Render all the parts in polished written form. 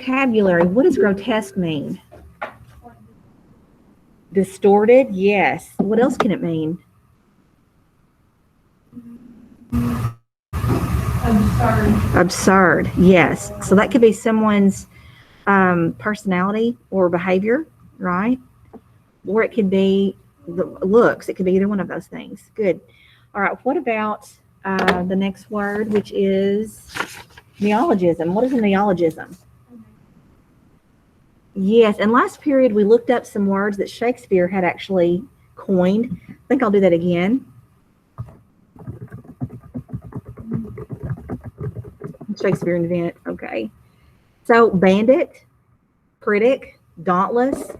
vocabulary, what does grotesque mean? Distorted, yes. What else can it mean? Absurd, yes. So that could be someone's personality or behavior, right? Or it could be the looks. It could be either one of those things. Good. All right. What about the next word, which is neologism? What is a neologism? Yes. And last period, we looked up some words that Shakespeare had actually coined. I think I'll do that again. Shakespeare invent. Okay. So bandit, critic, dauntless,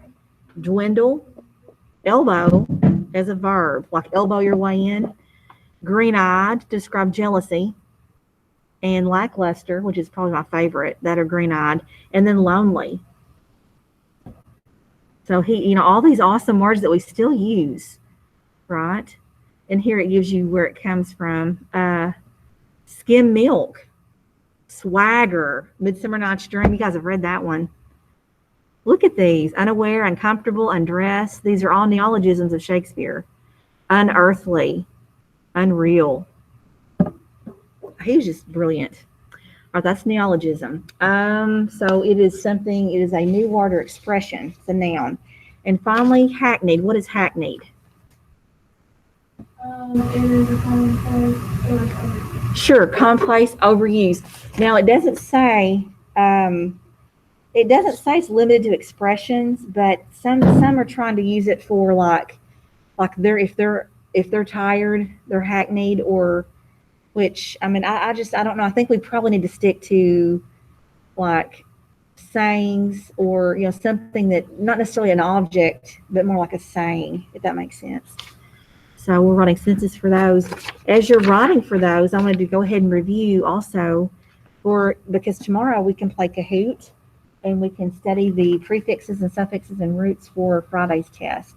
dwindle, elbow as a verb, like elbow your way in, green-eyed to describe jealousy, and lackluster, which is probably my favorite, that are green-eyed, and then lonely. So all these awesome words that we still use, right? And here it gives you where it comes from. Skim milk, swagger, Midsummer Night's Dream. You guys have read that one. Look at these. Unaware, uncomfortable, undressed. These are all neologisms of Shakespeare. Unearthly, unreal. He was just brilliant. All right, that's neologism. So it is a new word or expression. It's a noun. And finally, hackneyed. What is hackneyed? It is a commonplace. Sure, commonplace, overused. Now it doesn't say it's limited to expressions, but some are trying to use it for like if they're tired, they're hackneyed, or which I don't know. I think we probably need to stick to like sayings or something that not necessarily an object, but more like a saying, if that makes sense. So we're writing sentences for those. As you're writing for those, I wanted to go ahead and review also because tomorrow we can play Kahoot and we can study the prefixes and suffixes and roots for Friday's test.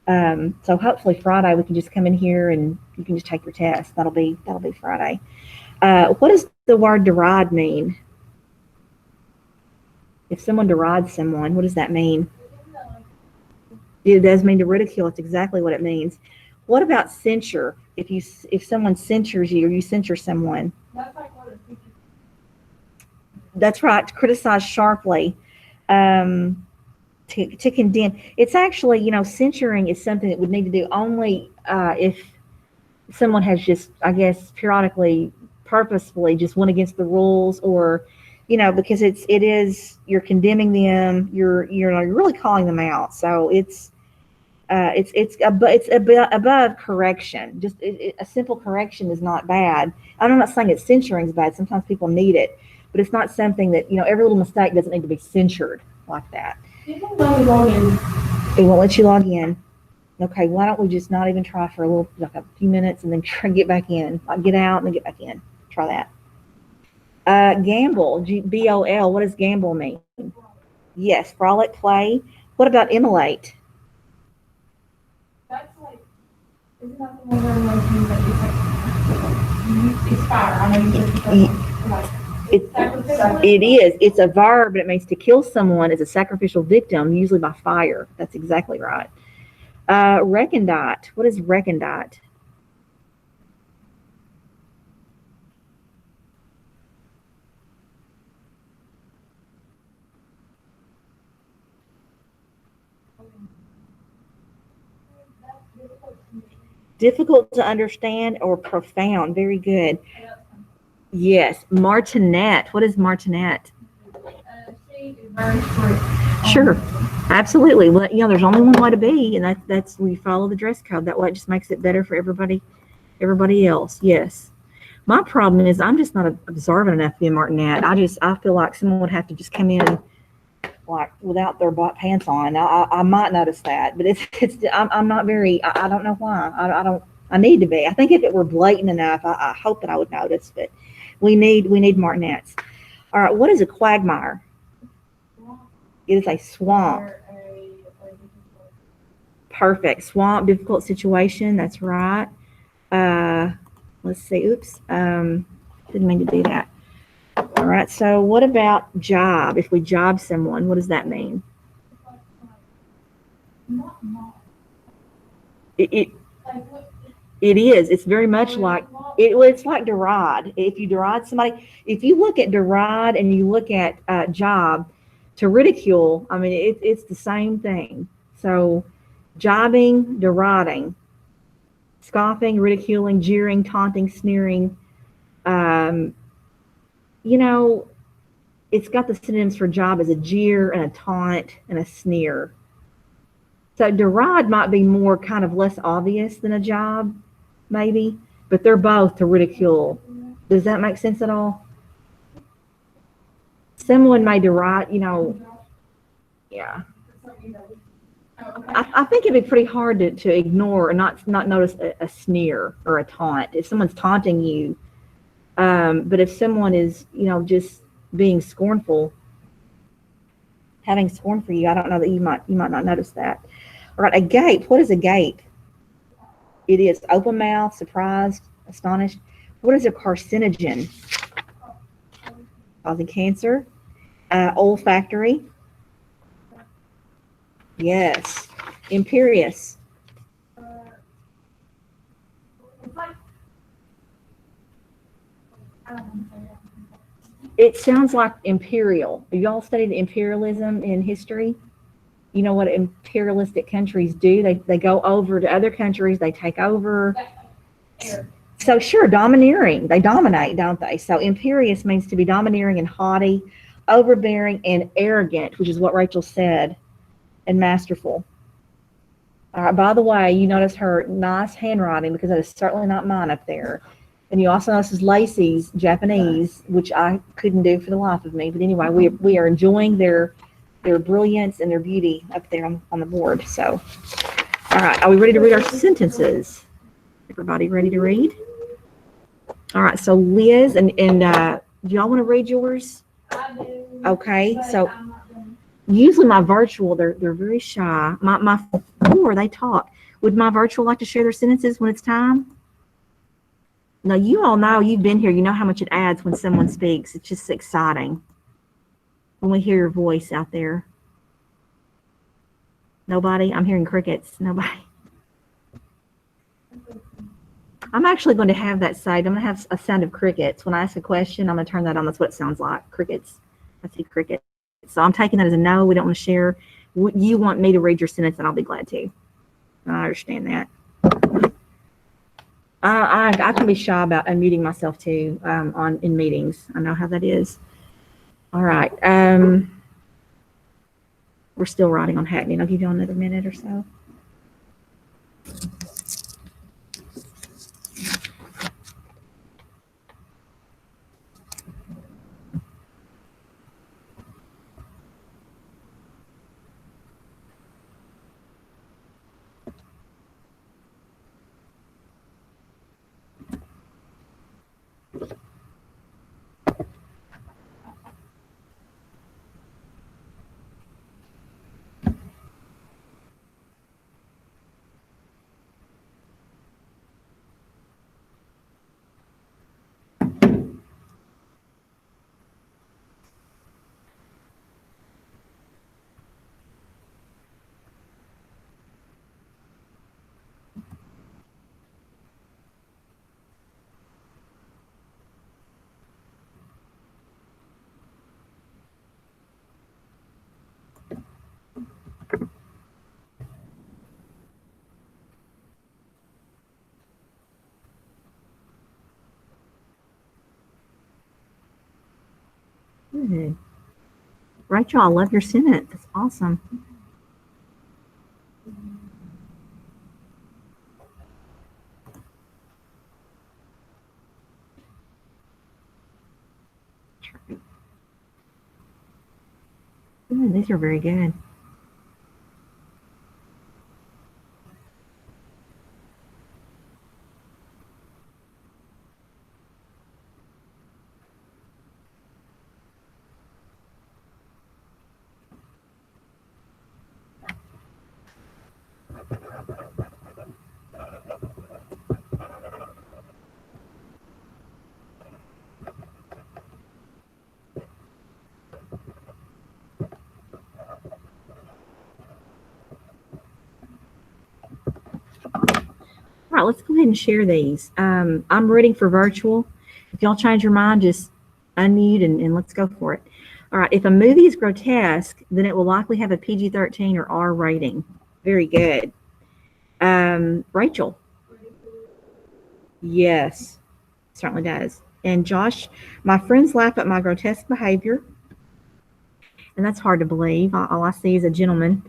So hopefully Friday we can just come in here and you can just take your test. That'll be Friday. What does the word deride mean? If someone derides someone, what does that mean? It does mean to ridicule. It's exactly what it means. What about censure? If someone censures you or you censure someone? That's like what a teacher. That's right. To criticize sharply. To condemn. It's actually, censuring is something that would need to do only if someone has just, I guess, periodically, purposefully just went against the rules, or, because you're condemning them, you're really calling them out. So it's above correction. Just a simple correction is not bad. I'm not saying that censuring is bad. Sometimes people need it, but it's not something that every little mistake doesn't need to be censured like that. It won't let me log in. It won't let you log in. Okay, why don't we just not even try for a few minutes and then try and get back in? Like get out and then get back in. Try that. Gamble, B-O-L. What does gamble mean? Yes, frolic, play. What about immolate? That's like, isn't that the one where emotions that you expire? I know you said It is. It's a verb, and it means to kill someone as a sacrificial victim, usually by fire. That's exactly right. Recondite. What is recondite? Difficult to understand or profound. Very good. Yes. Martinet. What is martinet? She is very strict. Sure. Absolutely. Well, there's only one way to be, and that's we follow the dress code. That way it just makes it better for everybody else. Yes. My problem is I'm just not observant enough to be a martinet. I feel like someone would have to just come in like without their pants on. I might notice that, but I'm not very. I don't know why. I need to be. I think if it were blatant enough, I hope that I would notice. But we need martinets. All right. What is a quagmire? It is a swamp. Perfect. Swamp, difficult situation. That's right. Let's see. Oops. Didn't mean to do that. All right. So what about job? If we job someone, what does that mean? It's not mock. It Like what? it is. It's very much like it. Well, it's like deride. If you deride somebody, if you look at deride and you look at job, to ridicule, I mean it's the same thing. So, jibing, deriding, scoffing, ridiculing, jeering, taunting, sneering. Um, you know, it's got the synonyms for job as a jeer and a taunt and a sneer. So deride might be more kind of less obvious than a job, maybe, but they're both to ridicule. Does that make sense at all? Someone may deride, yeah. Oh, okay. I think it'd be pretty hard to ignore or not notice a sneer or a taunt if someone's taunting you. But if someone is, just being scornful, having scorn for you, I don't know that you might not notice that. All right, a gape. What is a gape? It is open mouth, surprised, astonished. What is a carcinogen? Causing cancer. Olfactory. Yes. Imperious. It's like, I don't want to say that. It sounds like imperial. Have y'all studied imperialism in history? You know what imperialistic countries do? They go over to other countries, they take over. Air. So sure, domineering. They dominate, don't they? So imperious means to be domineering and haughty, overbearing and arrogant, which is what Rachel said, and masterful. All right, by the way, you notice her nice handwriting because that is certainly not mine up there. And you also notice Lacey's Japanese, which I couldn't do for the life of me. But anyway, we are enjoying their brilliance and their beauty up there on the board. So, all right, are we ready to read our sentences? Everybody ready to read? All right, so Liz and do y'all want to read yours? I do. Okay, but so I'm not gonna- usually my virtual, they're very shy. My four, they talk. Would my virtual like to share their sentences when it's time? Now, you all know, you've been here, you know how much it adds when someone speaks. It's just exciting when we hear your voice out there. Nobody? I'm hearing crickets. Nobody. I'm actually going to have that saved. I'm going to have a sound of crickets. When I ask a question, I'm going to turn that on. That's what it sounds like. Crickets. I see crickets. So I'm taking that as a no. We don't want to share. You want me to read your sentence, and I'll be glad to. I understand that. I can be shy about unmuting myself too in meetings. I know how that is. All right. We're still writing on Hackney. I'll give you another minute or so. Good. Rachel, I love your sentence. That's awesome. Ooh, these are very good. right, let's go ahead and share these. I'm reading for virtual. If y'all change your mind, just unmute and let's go for it. All right, if a movie is grotesque, then it will likely have a PG-13 or R rating. Very good. Rachel? Yes, certainly does. And Josh, my friends laugh at my grotesque behavior. And that's hard to believe. All I see is a gentleman.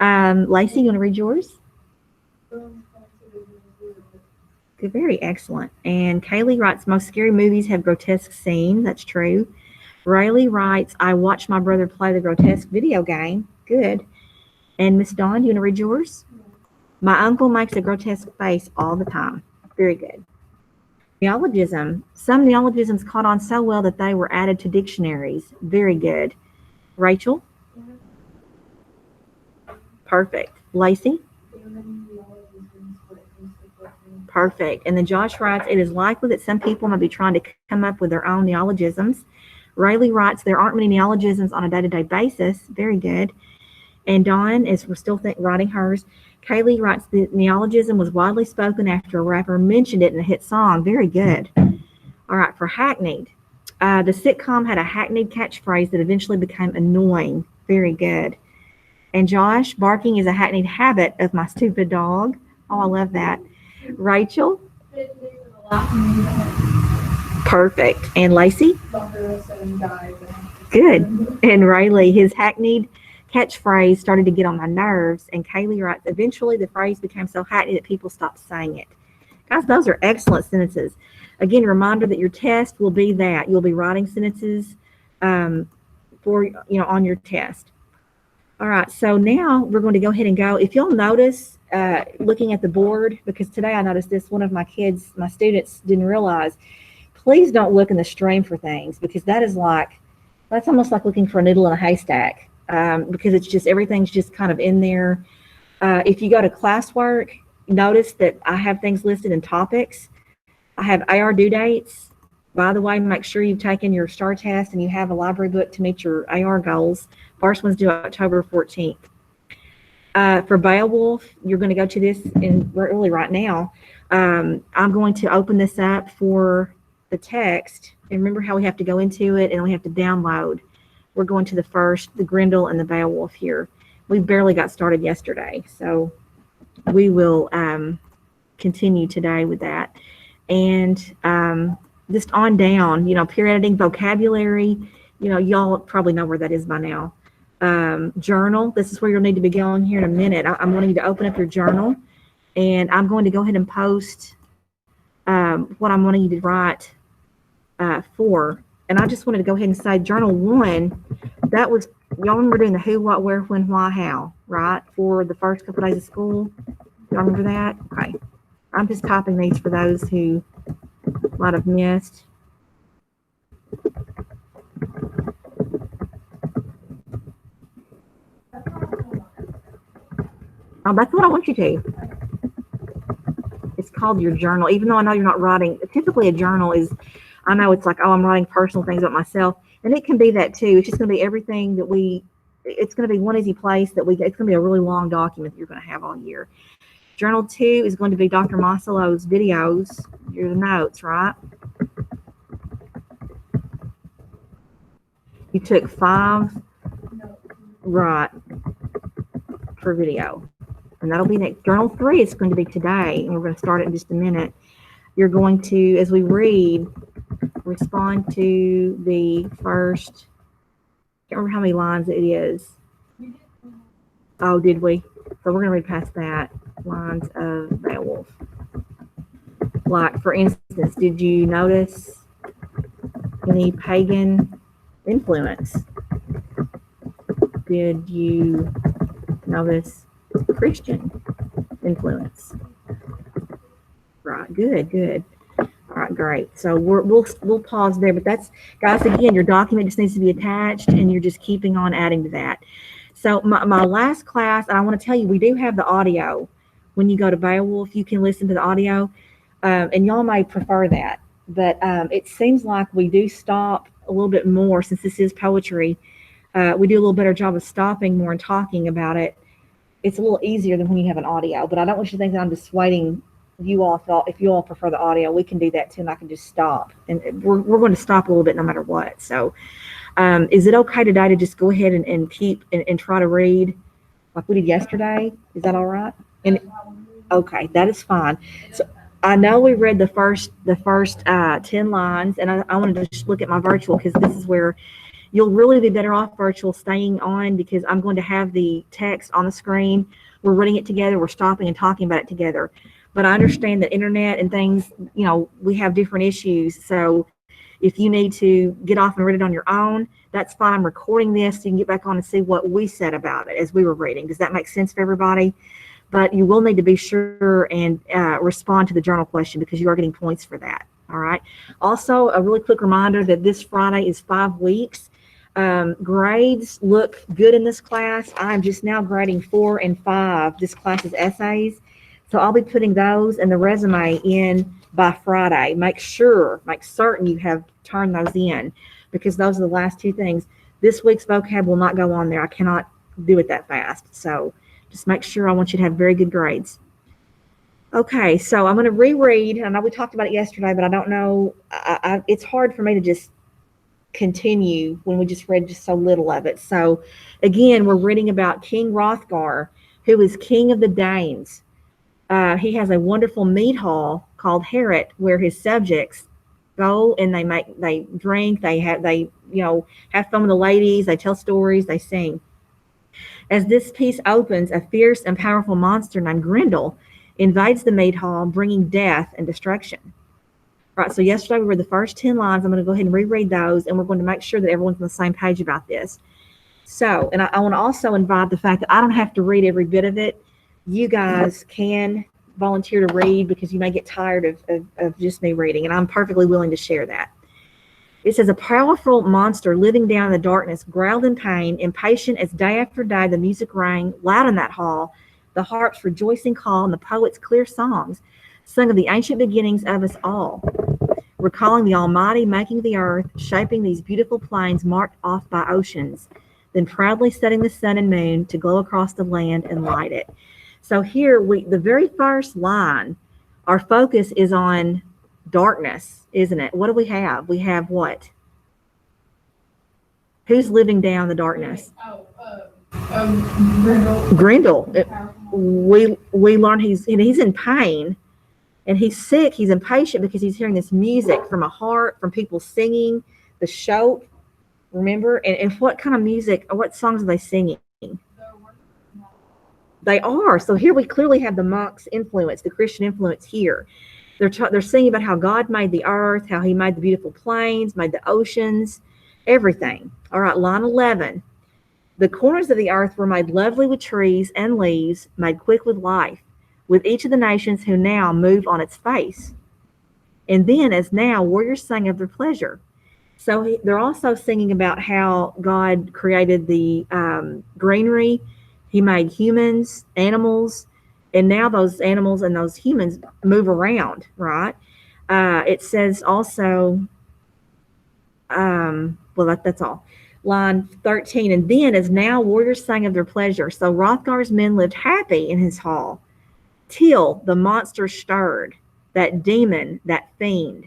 Lacey, you want to read yours? Good, very excellent. And Kaylee writes, most scary movies have grotesque scenes. That's true. Rayleigh writes, I watched my brother play the grotesque video game. Good. And Miss Dawn, you want to read yours? My uncle makes a grotesque face all the time. Very good. Neologism. Some neologisms caught on so well that they were added to dictionaries. Very good. Rachel? Perfect. Lacey? Perfect. And then Josh writes, it is likely that some people might be trying to come up with their own neologisms. Rayleigh writes, there aren't many neologisms on a day-to-day basis. Very good. And Dawn, as we're still writing hers, Kaylee writes, the neologism was widely spoken after a rapper mentioned it in a hit song. Very good. All right, for hackneyed. The sitcom had a hackneyed catchphrase that eventually became annoying. Very good. And Josh, barking is a hackneyed habit of my stupid dog. Oh, I love that. Rachel? Perfect. And Lacey? Good. And Rayleigh, his hackneyed catchphrase started to get on my nerves. And Kaylee writes, eventually the phrase became so hackneyed that people stopped saying it. Guys, those are excellent sentences. Again, a reminder that your test will be that. You'll be writing sentences for, on your test. All right, so now we're going to go ahead and go. If you'll notice, looking at the board, because today I noticed this, one of my students didn't realize, please don't look in the stream for things, because that's almost like looking for a needle in a haystack, because it's just, everything's just kind of in there. If you go to classwork, notice that I have things listed in topics. I have AR due dates. By the way, make sure you've taken your STAR test and you have a library book to meet your AR goals. First one's due October 14th. For Beowulf, you're going to go to this really right now. I'm going to open this up for the text. And remember how we have to go into it and we have to download. We're going to the Grendel and the Beowulf here. We barely got started yesterday, so we will continue today with that. And just on down, peer editing, vocabulary, y'all probably know where that is by now. Journal, this is where you'll need to be going here in a minute. I'm wanting you to open up your journal, and I'm going to go ahead and post what I'm wanting you to write for. And I just wanted to go ahead and say journal 1, that was, y'all remember doing the who, what, where, when, why, how, right? For the first couple days of school. Y'all remember that? Okay. I'm just typing these for those who might have missed. Oh, that's what I want you to. It's called your journal, even though I know you're not writing. Typically a journal is, I know it's like, oh, I'm writing personal things about myself. And it can be that too. It's just going to be everything that it's going to be one easy place it's going to be a really long document that you're going to have all year. Journal 2 is going to be Dr. Masalow's videos, your notes, right? You took 5, right, for video. And that'll be next. Journal 3 is going to be today, and we're going to start it in just a minute. You're going to, as we read, respond to the first, I can't remember how many lines it is. Oh, did we? So we're going to read past that. Lines of Beowulf. Like, for instance, did you notice any pagan influence? Did you notice Christian influence? Right, good. All right, great. So we'll pause there, but that's, guys, again, your document just needs to be attached, and you're just keeping on adding to that. So my last class, and I want to tell you, we do have the audio. When you go to Beowulf, you can listen to the audio, and y'all may prefer that. But it seems like we do stop a little bit more, since this is poetry. We do a little better job of stopping more and talking about it. It's a little easier than when you have an audio. But I don't want you to think that I'm dissuading you all thought, if you all prefer the audio, we can do that too, and I can just stop. And we're going to stop a little bit no matter what. So, is it okay today to just go ahead and keep and try to read like we did yesterday? Is that all right? And okay, that is fine. So I know we read the first 10 lines, and I wanted to just look at my virtual because this is where you'll really be better off virtual staying on, because I'm going to have the text on the screen. We're reading it together. We're stopping and talking about it together. But I understand that internet and things, we have different issues. So if you need to get off and read it on your own, that's fine. I'm recording this so you can get back on and see what we said about it as we were reading. Does that make sense for everybody? But you will need to be sure and respond to the journal question, because you are getting points for that. All right. Also, a really quick reminder that this Friday is 5 weeks. Grades look good in this class. I'm just now grading 4 and 5. This class is essays. So I'll be putting those and the resume in by Friday. Make certain you have turned those in, because those are the last 2 things. This week's vocab will not go on there. I cannot do it that fast. So just make sure. I want you to have very good grades. Okay, so I'm going to reread. I know we talked about it yesterday, but I don't know. It's hard for me to just continue when we just read just so little of it. So again, we're reading about King Hrothgar, who is king of the Danes. He has a wonderful mead hall called Harrod, where his subjects go and they drink, they have fun with the ladies, they tell stories, they sing. As this piece opens, a fierce and powerful monster named Grendel invades the mead hall, bringing death and destruction. Right, so yesterday we read the first 10 lines. I'm going to go ahead and reread those, and we're going to make sure that everyone's on the same page about this. So, and I want to also invite the fact that I don't have to read every bit of it. You guys can volunteer to read, because you may get tired of just me reading, and I'm perfectly willing to share that. It says, a powerful monster living down in the darkness growled in pain, impatient as day after day the music rang loud in that hall, the harp's rejoicing call and the poet's clear songs sung of the ancient beginnings of us all, recalling the Almighty making the earth, shaping these beautiful plains marked off by oceans, then proudly setting the sun and moon to glow across the land and light it. So here, the very first line, our focus is on darkness, isn't it? What do we have? We have what? Who's living down the darkness? Grendel. We learn he's in pain, and he's sick. He's impatient because he's hearing this music from a harp, from people singing, the shout. Remember? And what kind of music, or what songs are they singing? They are. So here we clearly have the monks' influence, the Christian influence here. They're singing about how God made the earth, how he made the beautiful plains, made the oceans, everything. All right, line 11. The corners of the earth were made lovely with trees and leaves, made quick with life, with each of the nations who now move on its face. And then, as now, warriors sang of their pleasure. So they're also singing about how God created the greenery. He made humans, animals, and now those animals and those humans move around, right? It says also, that's all. Line 13, and then as now warriors sang of their pleasure. So Hrothgar's men lived happy in his hall, till the monster stirred, that demon, that fiend.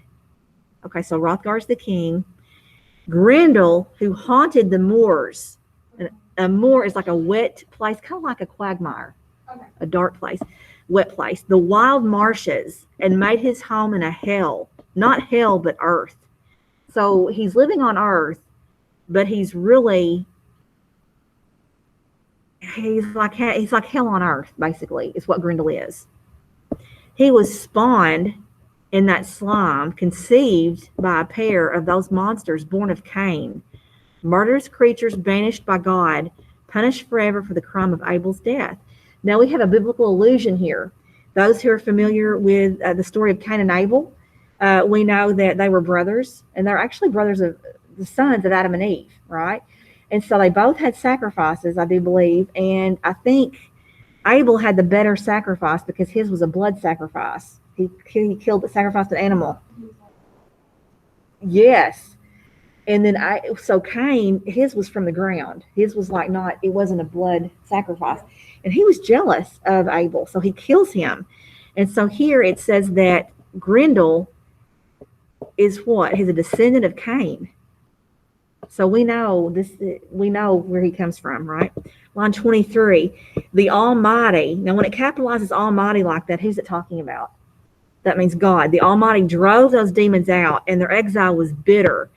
Okay, so Hrothgar's the king. Grendel, who haunted the moors. A moor is like a wet place, kind of like a quagmire. Okay. A dark place, wet place, the wild marshes, and made his home in a hell, not hell, but earth. So he's living on earth, but he's like hell on earth, basically, is what Grendel is. He was spawned in that slime, conceived by a pair of those monsters born of Cain, murderous creatures banished by God, punished forever for the crime of Abel's death. Now we have a biblical allusion here. Those who are familiar with the story of Cain and Abel, we know that they were brothers, and they're actually brothers of the sons of Adam and Eve, right? And so they both had sacrifices, I do believe, and I think Abel had the better sacrifice because his was a blood sacrifice. He sacrificed an animal. Yes. And then so Cain, his was from the ground. His was it wasn't a blood sacrifice. And he was jealous of Abel, so he kills him. And so here it says that Grendel is what? He's a descendant of Cain. So we know this. We know where he comes from, right? Line 23, the Almighty. Now, when it capitalizes Almighty like that, who's it talking about? That means God. The Almighty drove those demons out, and their exile was bitter.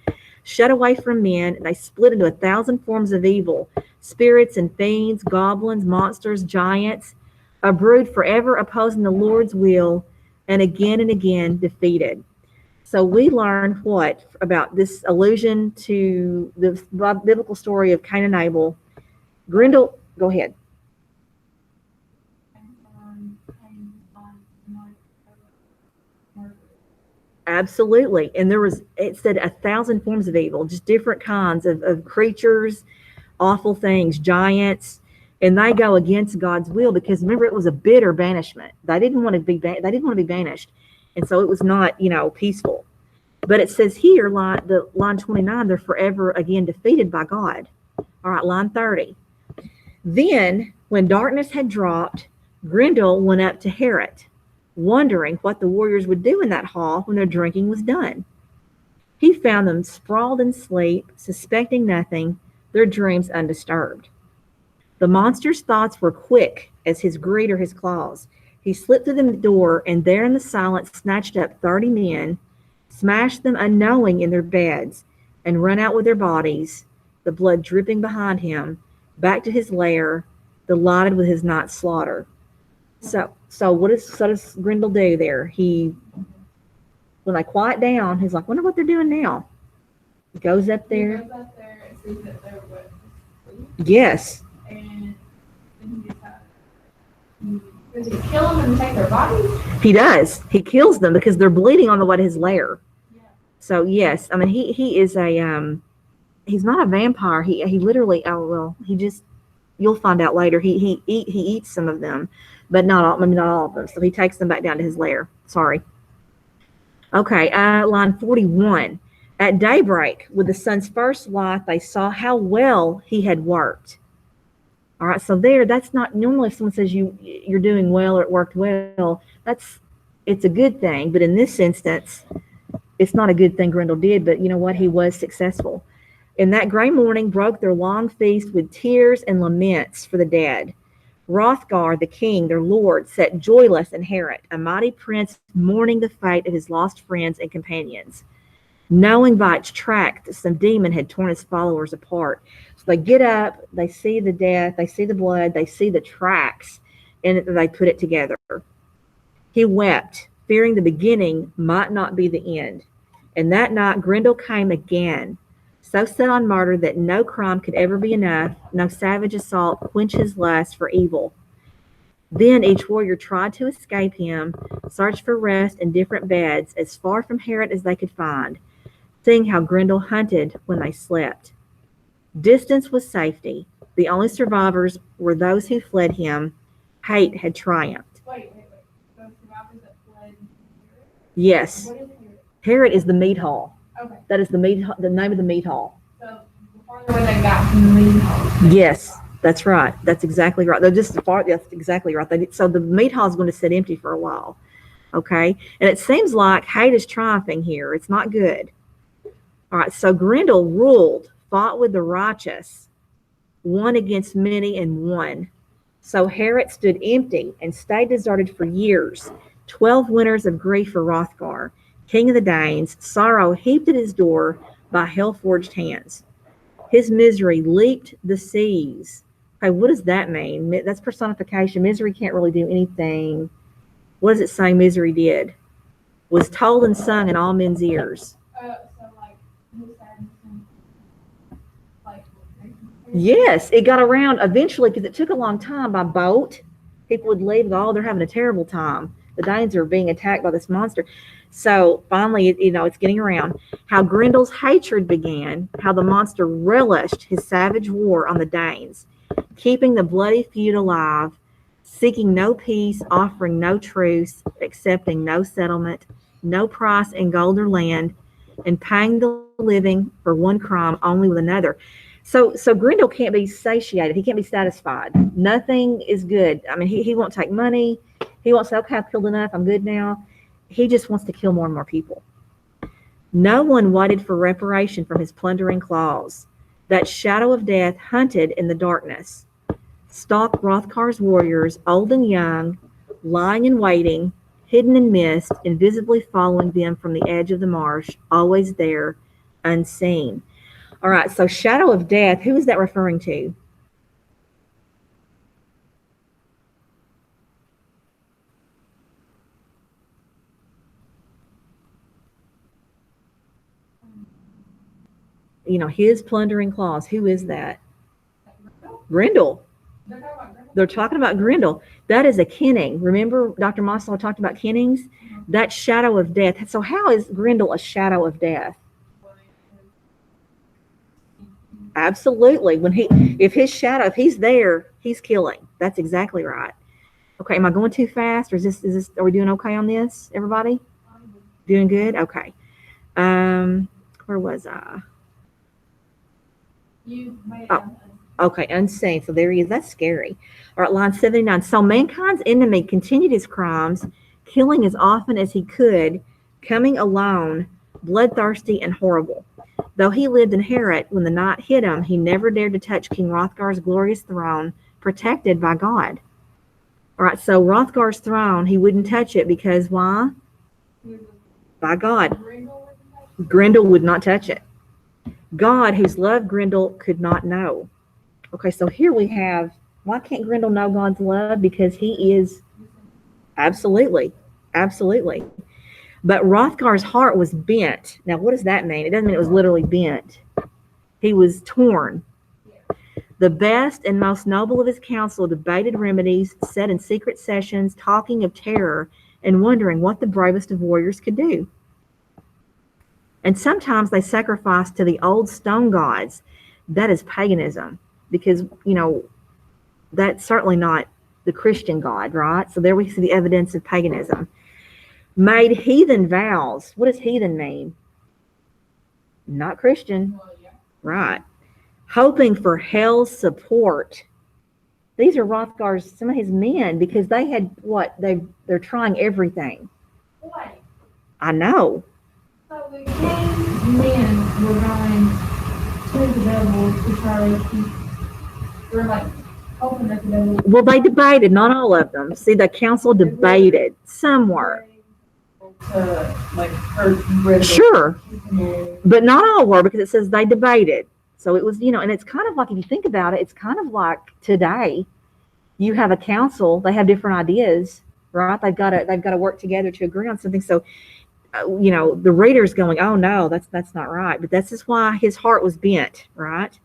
Shut away from men, they split into 1,000 forms of evil, spirits and fiends, goblins, monsters, giants, a brood forever opposing the Lord's will, and again defeated. So we learn what about this allusion to the biblical story of Cain and Abel. Grendel, go ahead. Absolutely. And it said 1,000 forms of evil, just different kinds of creatures, awful things, giants, and they go against God's will because remember it was a bitter banishment. They didn't want to be banished. And so it was not, peaceful. But it says here, line 29, they're forever again defeated by God. All right, line 30. Then, when darkness had dropped, Grendel went up to Herod, wondering what the warriors would do in that hall when their drinking was done. He found them sprawled in sleep, suspecting nothing, their dreams undisturbed. The monster's thoughts were quick as his greed or his claws. He slipped through the door and there in the silence snatched up 30 men, smashed them unknowing in their beds, and run out with their bodies, the blood dripping behind him, back to his lair, delighted with his night's slaughter. So what does Grendel do there? When they quiet down, he's like, wonder what they're doing now. He goes up there. He goes up there and sees that they're asleep. Yes. And then he decides, does he kill them and take their bodies? He does. He kills them because they're bleeding on the way to his lair. Yeah. So yes, I mean he is he's not a vampire. He literally you'll find out later. He eats some of them, but not all of them. So he takes them back down to his lair. Sorry. Okay, line 41. At daybreak, with the sun's first light, they saw how well he had worked. All right, so that's not normally if someone says you're doing well or it worked well, it's a good thing. But in this instance, it's not a good thing Grendel did, but you know what? He was successful. In that gray morning broke their long feast with tears and laments for the dead. Hrothgar, the king, their lord, sat joyless in Herod, a mighty prince mourning the fate of his lost friends and companions. Knowing by its track that some demon had torn his followers apart. So they get up, they see the death, they see the blood, they see the tracks, and they put it together. He wept, fearing the beginning might not be the end. And that night Grendel came again, so set on murder that no crime could ever be enough, no savage assault quench his lust for evil. Then each warrior tried to escape him, searched for rest in different beds, as far from Herod as they could find, seeing how Grendel hunted when they slept. Distance was safety. The only survivors were those who fled him. Hate had triumphed. Wait. Those survivors that fled. Yes. What is Herod? Herod is the meat hall. Okay. That is the name of the meat hall. So the farther away they got from the meeting hall. Yes, that's right. That's exactly right. That's exactly right. So the meat hall is going to sit empty for a while. Okay. And it seems like hate is triumphing here. It's not good. All right. So Grendel ruled, fought with the righteous, won against many and won. So Herod stood empty and stayed deserted for years. 12 winters of grief for Hrothgar, king of the Danes, sorrow heaped at his door by hell-forged hands. His misery leaped the seas. Okay, what does that mean? That's personification. Misery can't really do anything. What does it say misery did? Was told and sung in all men's ears. So like, who said, like, Yes, it got around eventually because it took a long time by boat. People would leave, go, oh, they're having a terrible time. The Danes are being attacked by this monster. So finally, it's getting around. How Grendel's hatred began, how the monster relished his savage war on the Danes, keeping the bloody feud alive, seeking no peace, offering no truce, accepting no settlement, no price in gold or land, and paying the living for one crime only with another. So Grendel can't be satiated. He can't be satisfied. Nothing is good. I mean, he won't take money. He won't say, okay, I've killed enough. I'm good now. He just wants to kill more and more people. No one waited for reparation from his plundering claws. That shadow of death hunted in the darkness. Stalked Hrothgar's warriors, old and young, lying in waiting, hidden in mist, invisibly following them from the edge of the marsh, always there, unseen. All right, so shadow of death, who is that referring to? You know, his plundering claws. Who is that? Grendel. They're talking about Grendel. That is a kenning. Remember, Dr. Maslow talked about kennings? That shadow of death. So how is Grendel a shadow of death? Absolutely. If he's there, he's killing. That's exactly right. Okay, am I going too fast, or are we doing okay on this, everybody? Doing good? Okay. Where was I? Okay, unseen. So there he is. That's scary. All right, line 79. So mankind's enemy continued his crimes, killing as often as he could, coming alone, bloodthirsty and horrible. Though he lived in Heorot, when the night hit him, he never dared to touch King Hrothgar's glorious throne, protected by God. All right, so Hrothgar's throne, he wouldn't touch it because why? By God. Grendel would not touch it. God, whose love Grendel could not know. Okay, so here we have, why can't Grendel know God's love? Because he is, absolutely. But Hrothgar's heart was bent. Now, what does that mean? It doesn't mean it was literally bent. He was torn. The best and most noble of his council debated remedies, sat in secret sessions, talking of terror and wondering what the bravest of warriors could do. And sometimes they sacrificed to the old stone gods. That is paganism, because, you know, that's certainly not the Christian God, right? So there we see the evidence of paganism. Made heathen vows. What does heathen mean? Not Christian. Right. Hoping for hell's support. These are Hrothgar's, some of his men, because they had what? They're trying everything. Wait. I know. So the king's men were going to the devil to try to keep, they're like hoping that the devil. Well, they debated, not all of them. See, the council debated. Some were. Like hurt Grendel. Sure. But not all were, because it says they debated. So it was, you know, and it's kind of like, if you think about it, it's kind of like today. You have a council, they have different ideas, right? They've got to work together to agree on something. So, you know, the reader's going, oh no, that's not right. But that's just why his heart was bent, right?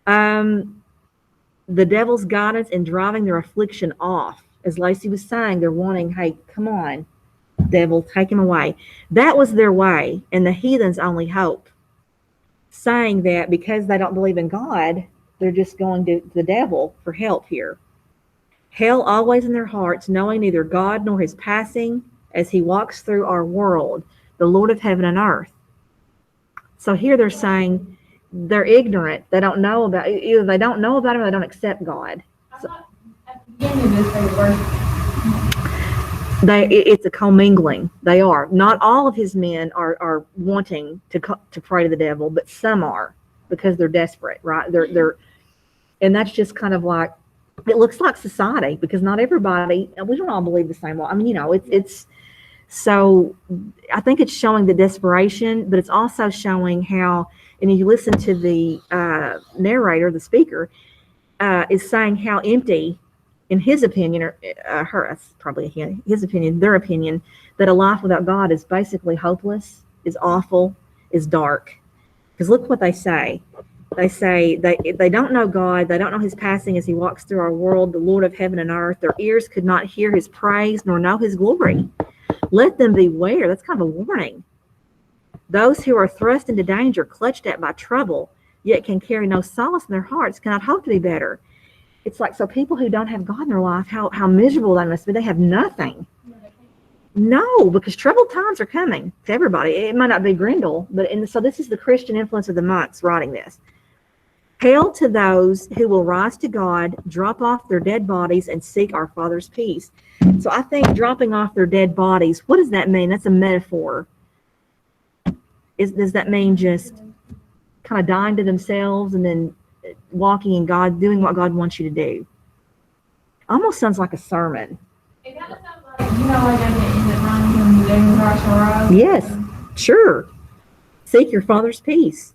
The devil's guidance in driving their affliction off. As Lacey was saying, they're wanting, hey, come on, devil, take him away. That was their way, and the heathen's only hope. Saying that because they don't believe in God, they're just going to the devil for help here. Hell always in their hearts, knowing neither God nor his passing as he walks through our world, the Lord of heaven and earth. So here they're saying they're ignorant. They don't know about, either they don't know about him or they don't accept God. I thought at the beginning of this they were. It's a commingling. They are. Not all of his men are wanting to pray to the devil, but some are, because they're desperate, right? They're, and that's just kind of like, it looks like society, because not everybody, we don't all believe the same way. I mean, you know, it's so I think it's showing the desperation, but it's also showing how, and if you listen to the narrator, the speaker, is saying how empty, in his opinion, or that's probably his opinion, their opinion, that a life without God is basically hopeless, is awful, is dark. Because look what they say. They say they don't know God, they don't know his passing as he walks through our world, the Lord of heaven and earth. Their ears could not hear his praise nor know his glory. Let them beware. That's kind of a warning. Those who are thrust into danger, clutched at by trouble, yet can carry no solace in their hearts, cannot hope to be better. It's like, so people who don't have God in their life, how miserable they must be. They have nothing. No, because troubled times are coming to everybody. It might not be Grendel, but so this is the Christian influence of the monks writing this. Hail to those who will rise to God, drop off their dead bodies, and seek our Father's peace. So I think dropping off their dead bodies, what does that mean? That's a metaphor. Does that mean just kind of dying to themselves and then walking in God, doing what God wants you to do? Almost sounds like a sermon. It kind of sounds like, like at the end of time when the devil Christ arrives. Yes, sure. Seek your Father's peace.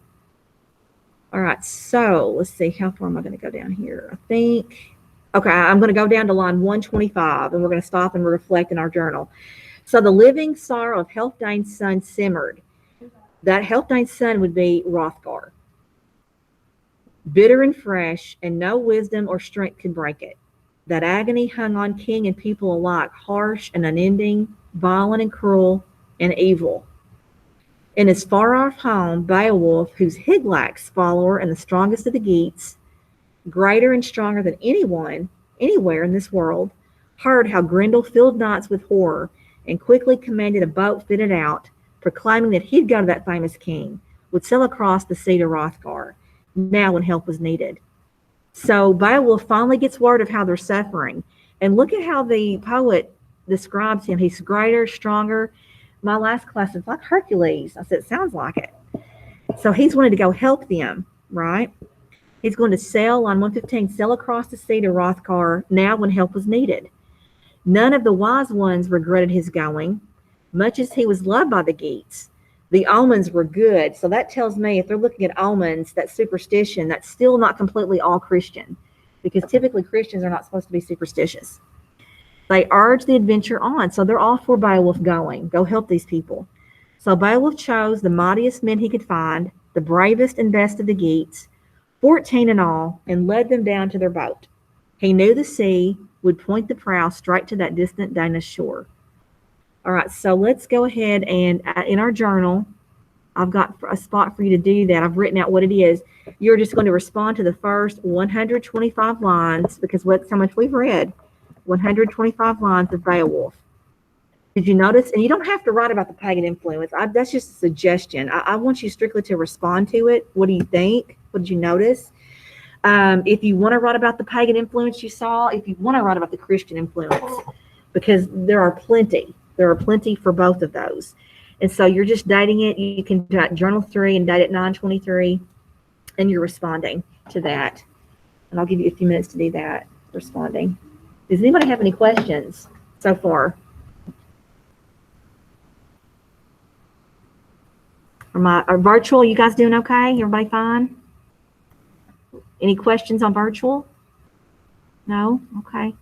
All right, so let's see, how far am I going to go down here? I think, okay, I'm going to go down to line 125, and we're going to stop and reflect in our journal. So the living sorrow of Healfdene's son simmered. That Healfdene's son would be Hrothgar. Bitter and fresh, and no wisdom or strength could break it. That agony hung on king and people alike, harsh and unending, violent and cruel, and evil. In his far-off home, Beowulf, whose Hygelac's follower and the strongest of the Geats, greater and stronger than anyone, anywhere in this world, heard how Grendel filled nights with horror and quickly commanded a boat fitted out, proclaiming that he'd go to that famous king, would sail across the sea to Hrothgar, now when help was needed. So Beowulf finally gets word of how they're suffering. And look at how the poet describes him. He's greater, stronger. My last class is like Hercules. I said, it sounds like it. So he's wanted to go help them, right? He's going to sail on 115, sail across the sea to Hrothgar, now when help was needed. None of the wise ones regretted his going, much as he was loved by the Geats. The omens were good. So that tells me if they're looking at omens, that superstition, that's still not completely all Christian, because typically Christians are not supposed to be superstitious. They urge the adventure on. So they're all for Beowulf going. Go help these people. So Beowulf chose the mightiest men he could find, the bravest and best of the Geats, 14 in all, and led them down to their boat. He knew the sea would point the prow straight to that distant Danish shore. All right, so let's go ahead and in our journal, I've got a spot for you to do that. I've written out what it is. You're just going to respond to the first 125 lines, because that's how much we've read. 125 lines of Beowulf. Did you notice? And you don't have to write about the pagan influence. That's just a suggestion. I want you strictly to respond to it. What do you think? What did you notice? If you want to write about the pagan influence you saw, if you want to write about the Christian influence, because there are plenty. There are plenty for both of those. And so you're just dating it. You can journal 3 and date it 9/23, and you're responding to that. And I'll give you a few minutes to do that, responding. Does anybody have any questions so far? Are virtual, you guys doing okay? Everybody fine? Any questions on virtual? No? Okay.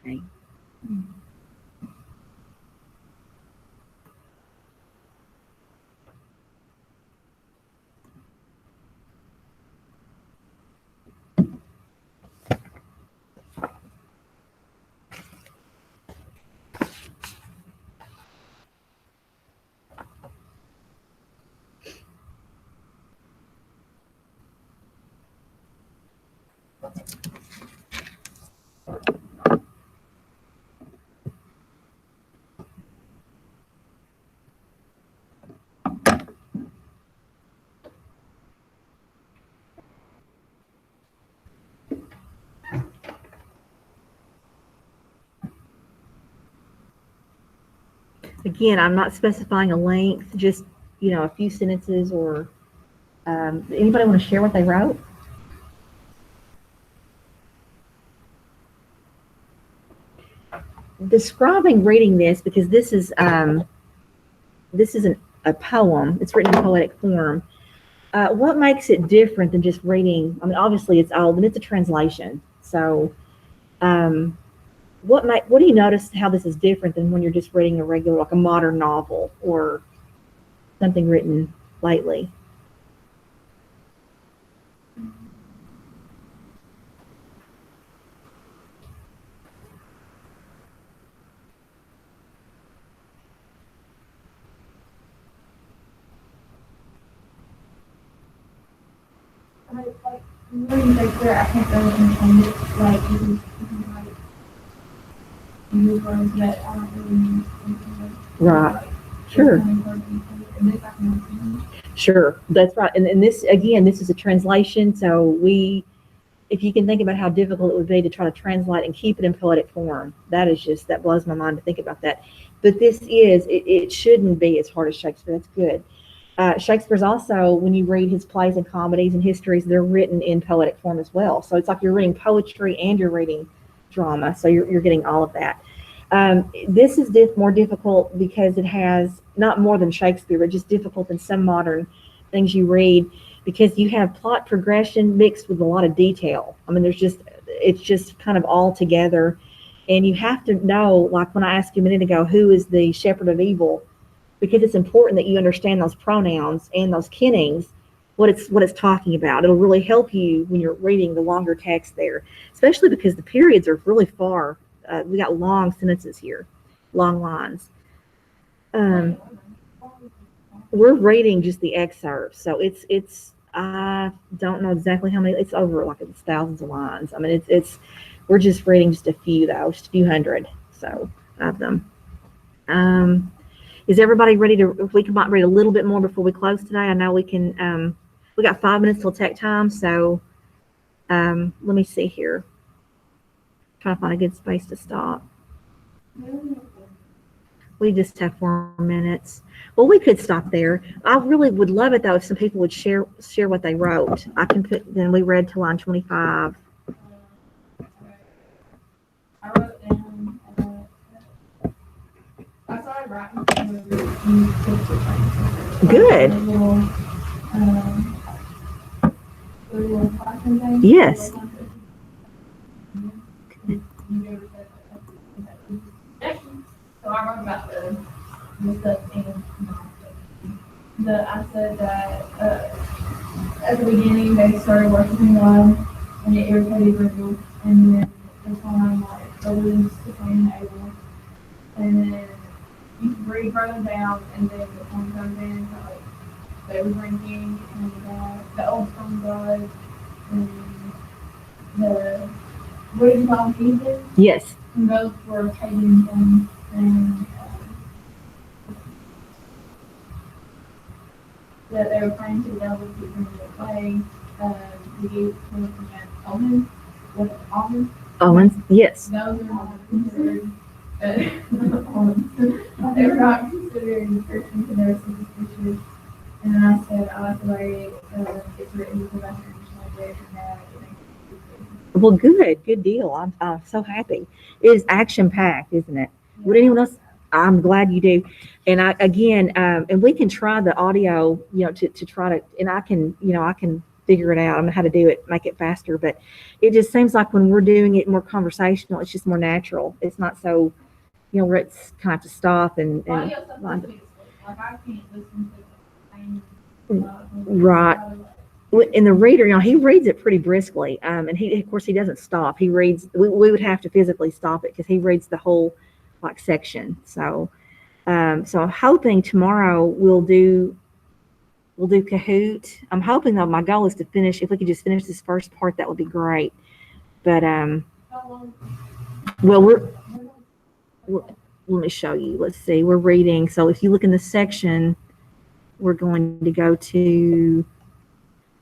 Okay. Again, I'm not specifying a length, just, a few sentences, or anybody want to share what they wrote? Describing reading this, because this is a poem. It's written in poetic form. What makes it different than just reading? I mean, obviously it's old and it's a translation. So what do you notice how this is different than when you're just reading a regular, like a modern novel or something written lately? like, reading Shakespeare, I can't really understand it, like, you can like, use words that I don't really understand. Right. Like, Sure. and this I can understand. Sure, that's right. And this, again, this is a translation, so if you can think about how difficult it would be to try to translate and keep it in poetic form, that blows my mind to think about that. But it shouldn't be as hard as Shakespeare. That's good. Shakespeare's also, when you read his plays and comedies and histories, they're written in poetic form as well. So it's like you're reading poetry and you're reading drama. So you're getting all of that. This is more difficult because it has not more than Shakespeare, but just difficult than some modern things you read because you have plot progression mixed with a lot of detail. I mean, it's just kind of all together. And you have to know, like when I asked you a minute ago, who is the shepherd of evil? Because it's important that you understand those pronouns and those kennings, what it's talking about. It'll really help you when you're reading the longer text there, especially because the periods are really far. We got long sentences here, long lines. We're reading just the excerpts, so it's I don't know exactly how many. It's over like it's thousands of lines. I mean, we're just reading just a few though, just a few hundred so of them. Is everybody ready to? If we might read a little bit more before we close today. I know we can. We got 5 minutes till tech time, so let me see here. Trying to find a good space to stop. We just have 4 minutes. Well, we could stop there. I really would love it though if some people would share what they wrote. I can put. Then we read to line 25. I wrote down, I started writing some of the Good. little classroom thing. Yes. So I wrote about the stuff and I said that at the beginning they started worshiping God and it irritated Rachel, and then the time like the wounds became able, and then you can read further down, and then the time comes in so, like they were drinking and the old from God and the what do you call them, Jesus? Yes. And those were pagan things, and that they were praying to the devil to keep them away. We gave looking at omens. Was it omens? Omens. Yes. Those are not considered omens. They were not considered Christians, and they were superstitious. And then I said, I like the way it's written because I can understand it and that. Well, good deal. I'm so happy. It is action packed, isn't it? Would anyone else? I'm glad you do. And and we can try the audio, to try to, and I can figure it out. I know how to do it, make it faster. But it just seems like when we're doing it more conversational, it's just more natural. It's not so, where it's kind of to stop and Like I can't listen to the same. Right. In the reader, he reads it pretty briskly. And of course, he doesn't stop. He reads. We would have to physically stop it because he reads the whole section. So I'm hoping tomorrow we'll do Kahoot. I'm hoping though, my goal is to finish. If we could just finish this first part, that would be great. But well, let me show you. Let's see. We're reading. So if you look in the section, we're going to go to.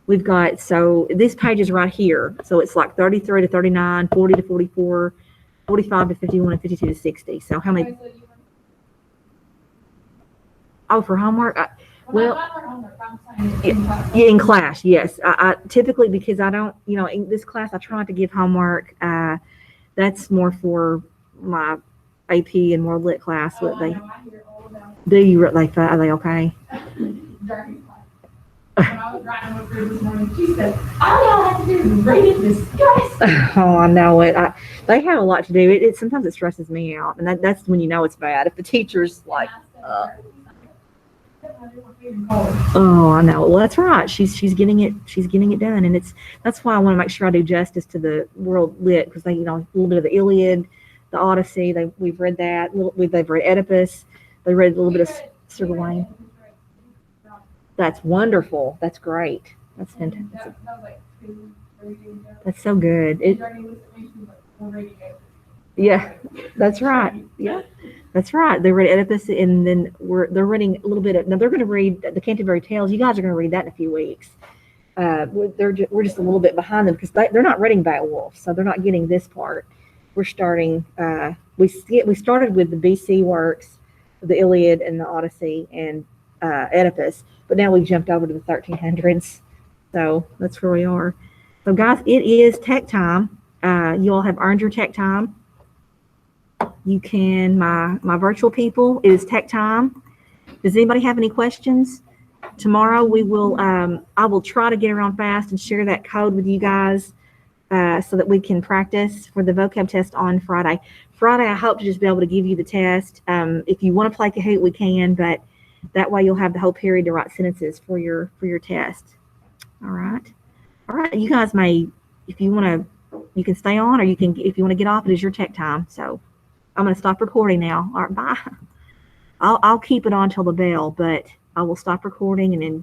We've got, so this page is right here. So it's like 33 to 39, 40 to 44, 45 to 51, and 52 to 60. So how many? Oh, for homework? In class, yes. I typically, because I don't, in this class, I try to give homework. That's more for my AP and more lit class. What they do you? Are they okay? When I was writing with her this morning, she said, all y'all have to do is read it, discuss. Oh, I know it. They have a lot to do. It sometimes it stresses me out, and that's when you know it's bad. If the teacher's like, oh, I know. Well, that's right. She's getting it. She's getting it done, and that's why I want to make sure I do justice to the World Lit, because they, a little bit of the Iliad, the Odyssey. We've read that. They've read Oedipus. They read a little bit of Sir Gawain. That's wonderful. That's great. That's fantastic. That was like too. Very good. That's so good. And Journey was me, she's like, we're ready to go. Yeah, that's right. Yeah, that's right. They read Oedipus, and then they're reading a little bit of. Now they're going to read the Canterbury Tales. You guys are going to read that in a few weeks. We're just a little bit behind them because they're not reading Beowulf, so they're not getting this part. We're starting. We started with the BC works, the Iliad and the Odyssey and Oedipus, but now we've jumped over to the 1300s. So that's where we are. So guys, it is tech time. You all have earned your tech time. You can, my virtual people, it is tech time. Does anybody have any questions? Tomorrow we will, I will try to get around fast and share that code with you guys so that we can practice for the vocab test on Friday. Friday, I hope to just be able to give you the test. If you want to play Kahoot, we can, but that way you'll have the whole period to write sentences for your test. All right. All right. You guys may, if you want to, you can stay on, or you can, if you want to get off, it is your tech time. So I'm going to stop recording now. All right, bye. I'll keep it on till the bell, but I will stop recording and then